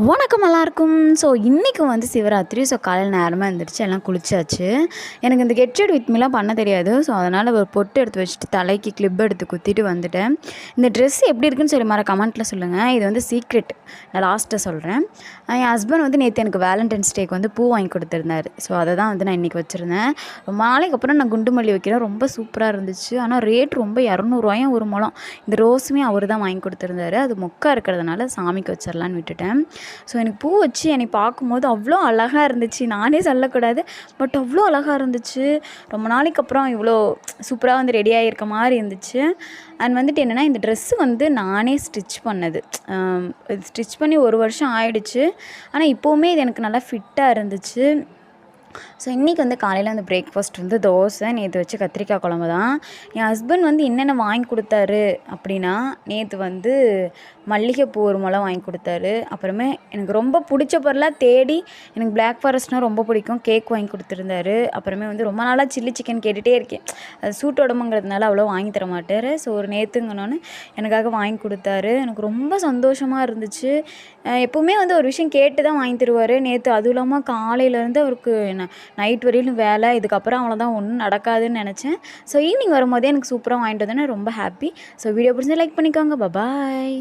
வணக்கம் எல்லாருக்கும். ஸோ இன்றைக்கி வந்து சிவராத்திரி. ஸோ காலையில் நேரமாக எழுந்திரிச்சு எல்லாம் குளிச்சாச்சு. எனக்கு இந்த கெட் ரெடி வித் மீலாம் பண்ண தெரியாது. ஸோ அதனால் ஒரு பொட்டு எடுத்து வச்சுட்டு தலைக்கு கிளிப் எடுத்து குத்திட்டு வந்துட்டேன். இந்த ட்ரெஸ் எப்படி இருக்குன்னு சொல்லி கமெண்ட்டில் சொல்லுங்கள். இது வந்து சீக்ரெட், நான் லாஸ்ட்டாக சொல்கிறேன். என் ஹஸ்பண்ட் வந்து நேற்று எனக்கு வேலண்டைன்ஸ் டேக்கு வந்து பூ வாங்கி கொடுத்துருந்தாரு. ஸோ அதை தான் வந்து நான் இன்றைக்கி வச்சுருந்தேன். ரொம்ப நாளைக்கு அப்புறம் நான் குண்டு மல்லி வைக்கிறேன். ரொம்ப சூப்பராக இருந்துச்சு. ஆனால் ரேட் ரொம்ப 200 ஒரு முழம். இந்த ரோஸுமே அவர் தான் வாங்கி கொடுத்துருந்தாரு. அது மொக்கா இருக்கிறதுனால சாமிக்கு வச்சிடலான்னு விட்டுட்டேன். ஸோ எனக்கு பூ வச்சு என்னை பார்க்கும்போது அவ்வளோ அழகாக இருந்துச்சு. நானே சொல்லக்கூடாது, பட் அவ்வளோ அழகாக இருந்துச்சு. ரொம்ப நாளைக்கு அப்புறம் இவ்வளோ சூப்பராக வந்து ரெடி ஆகியிருக்க மாதிரி இருந்துச்சு. அண்ட் வந்துட்டு என்னென்னா, இந்த ட்ரெஸ்ஸு வந்து நானே ஸ்டிச் பண்ணது. ஸ்டிச் பண்ணி 1 வருஷம் ஆயிடுச்சு. ஆனால் இப்போவுமே இது எனக்கு நல்லா ஃபிட்டாக இருந்துச்சு. ஸோ இன்றைக்கி வந்து காலையில் வந்து பிரேக்ஃபாஸ்ட் வந்து தோசை, நேற்று வச்ச கத்திரிக்காய் குழம்பு தான். என் ஹஸ்பண்ட் வந்து என்னென்ன வாங்கி கொடுத்தாரு அப்படின்னா, நேற்று வந்து மல்லிகைப்பூ 1 முழம் வாங்கி கொடுத்தாரு. அப்புறமே எனக்கு ரொம்ப பிடிச்ச பொருளாக தேடி, எனக்கு பிளாக் ஃபாரஸ்ட்னால் ரொம்ப பிடிக்கும், கேக் வாங்கி கொடுத்துருந்தாரு. அப்புறமே வந்து ரொம்ப நாளாக சில்லி சிக்கன் கேட்டுகிட்டே இருக்கேன். அது சூட் உடம்புங்கிறதுனால அவ்வளோ வாங்கி தர மாட்டார். ஸோ ஒரு நேற்றுங்கன்னு எனக்காக வாங்கி கொடுத்தாரு. எனக்கு ரொம்ப சந்தோஷமாக இருந்துச்சு. எப்போவுமே வந்து ஒரு விஷயம் கேட்டு தான் வாங்கி தருவார். நேற்று அதுவும் இல்லாமல் காலையிலேருந்து அவருக்கு நைட் வரையிலும் வேலை. இதுக்கப்புறம் அவ்வளோதான், ஒன்றும் நடக்காதுன்னு நினச்சேன். ஸோ ஈவினிங் வரும்போதே எனக்கு சூப்பராக வாங்கிட்டு வந்தேன்னா ரொம்ப ஹாப்பி. ஸோ வீடியோ பிடிச்சா லைக் பண்ணிக்கோங்க. பாய்.